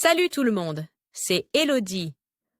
Salut tout le monde, c'est Elodie.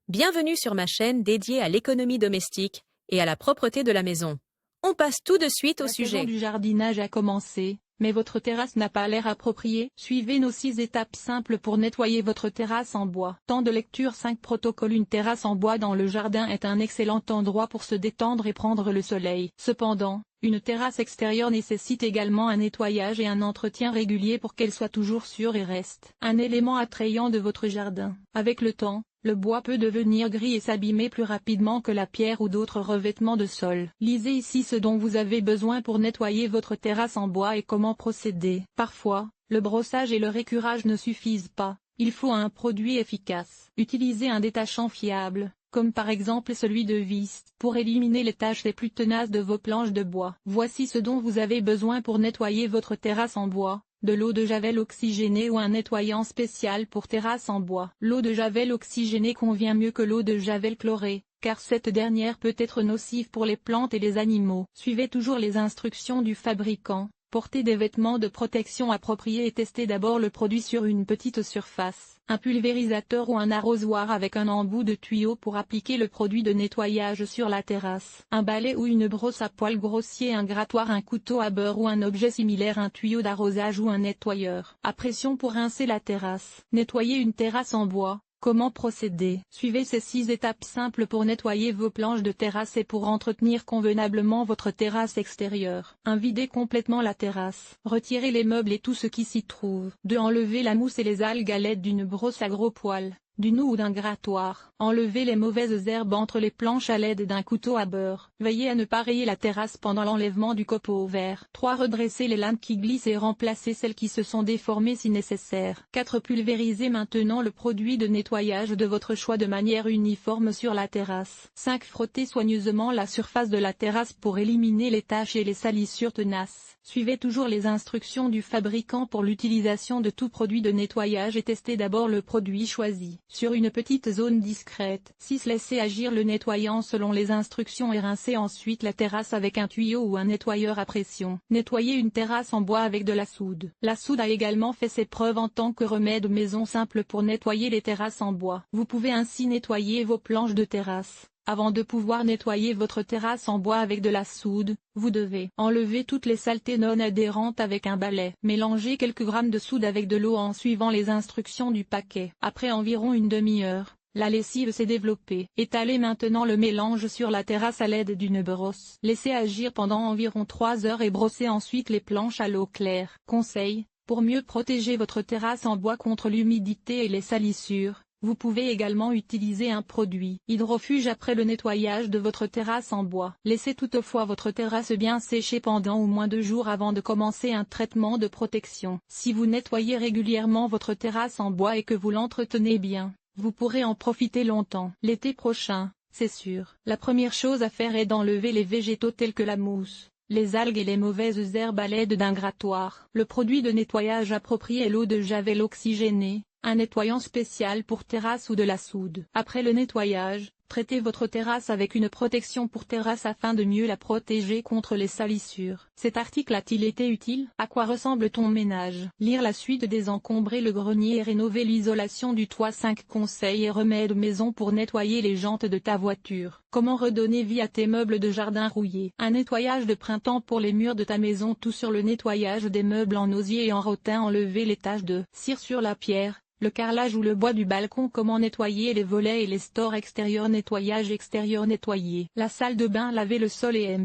Bienvenue sur ma chaîne dédiée à l'économie domestique et à la propreté de la maison. On passe tout de suite au La saison sujet. du jardinage a commencé, mais votre terrasse n'a pas l'air appropriée. Suivez nos 6 étapes simples pour nettoyer votre terrasse en bois. Temps de lecture 5 protocoles. Une terrasse en bois dans le jardin est un excellent endroit pour se détendre et prendre le soleil. Cependant, une terrasse extérieure nécessite également un nettoyage et un entretien régulier pour qu'elle soit toujours sûre et reste un élément attrayant de votre jardin. Avec le temps, le bois peut devenir gris et s'abîmer plus rapidement que la pierre ou d'autres revêtements de sol. Lisez ici ce dont vous avez besoin pour nettoyer votre terrasse en bois et comment procéder. Parfois, le brossage et le récurage ne suffisent pas, il faut un produit efficace. Utilisez un détachant fiable, comme par exemple celui de Vis, pour éliminer les taches les plus tenaces de vos planches de bois. Voici ce dont vous avez besoin pour nettoyer votre terrasse en bois. De l'eau de javel oxygénée ou un nettoyant spécial pour terrasse en bois. L'eau de javel oxygénée convient mieux que l'eau de javel chlorée, car cette dernière peut être nocive pour les plantes et les animaux. Suivez toujours les instructions du fabricant. Portez des vêtements de protection appropriés et testez d'abord le produit sur une petite surface. Un pulvérisateur ou un arrosoir avec un embout de tuyau pour appliquer le produit de nettoyage sur la terrasse. Un balai ou une brosse à poils grossier, un grattoir, un couteau à beurre ou un objet similaire, un tuyau d'arrosage ou un nettoyeur à pression pour rincer la terrasse. Nettoyer une terrasse en bois. Comment procéder? Suivez ces 6 étapes simples pour nettoyer vos planches de terrasse et pour entretenir convenablement votre terrasse extérieure. 1. Vider complètement la terrasse. Retirez les meubles et tout ce qui s'y trouve. 2. Enlever la mousse et les algues à l'aide d'une brosse à gros poils, d'une houe ou d'un grattoir. Enlevez les mauvaises herbes entre les planches à l'aide d'un couteau à beurre. Veillez à ne pas rayer la terrasse pendant l'enlèvement du copeau vert. 3. Redresser les lames qui glissent et remplacer celles qui se sont déformées si nécessaire. 4. Pulvérisez maintenant le produit de nettoyage de votre choix de manière uniforme sur la terrasse. 5. Frottez soigneusement la surface de la terrasse pour éliminer les taches et les salissures tenaces. Suivez toujours les instructions du fabricant pour l'utilisation de tout produit de nettoyage et testez d'abord le produit choisi sur une petite zone discrète. 6. Laissez agir le nettoyant selon les instructions et rincez ensuite la terrasse avec un tuyau ou un nettoyeur à pression. Nettoyer une terrasse en bois avec de la soude. La soude a également fait ses preuves en tant que remède maison simple pour nettoyer les terrasses en bois. Vous pouvez ainsi nettoyer vos planches de terrasse. Avant de pouvoir nettoyer votre terrasse en bois avec de la soude, vous devez enlever toutes les saletés non adhérentes avec un balai. Mélangez quelques grammes de soude avec de l'eau en suivant les instructions du paquet. Après environ une demi-heure, la lessive s'est développée. Étalez maintenant le mélange sur la terrasse à l'aide d'une brosse. Laissez agir pendant environ 3 heures et brossez ensuite les planches à l'eau claire. Conseil, pour mieux protéger votre terrasse en bois contre l'humidité et les salissures, vous pouvez également utiliser un produit hydrofuge après le nettoyage de votre terrasse en bois. Laissez toutefois votre terrasse bien sécher pendant au moins 2 jours avant de commencer un traitement de protection. Si vous nettoyez régulièrement votre terrasse en bois et que vous l'entretenez bien, vous pourrez en profiter longtemps. L'été prochain, c'est sûr. La première chose à faire est d'enlever les végétaux tels que la mousse, les algues et les mauvaises herbes à l'aide d'un grattoir. Le produit de nettoyage approprié est l'eau de javel oxygénée, un nettoyant spécial pour terrasse ou de la soude. Après le nettoyage, traitez votre terrasse avec une protection pour terrasse afin de mieux la protéger contre les salissures. Cet article a-t-il été utile? À quoi ressemble ton ménage? Lire la suite: désencombrer le grenier et rénover l'isolation du toit. 5 conseils et remèdes maison pour nettoyer les jantes de ta voiture. Comment redonner vie à tes meubles de jardin rouillés? Un nettoyage de printemps pour les murs de ta maison. Tout sur le nettoyage des meubles en osier et en rotin. Enlever les taches de cire sur la pierre, le carrelage ou le bois du balcon. Comment nettoyer les volets et les stores extérieurs? Nettoyage extérieur nettoyer la salle de bain, laver le sol et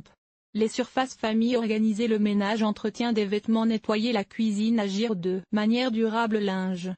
les surfaces famille, organiser le ménage, entretien des vêtements, nettoyer la cuisine. Agir de manière durable. Linge,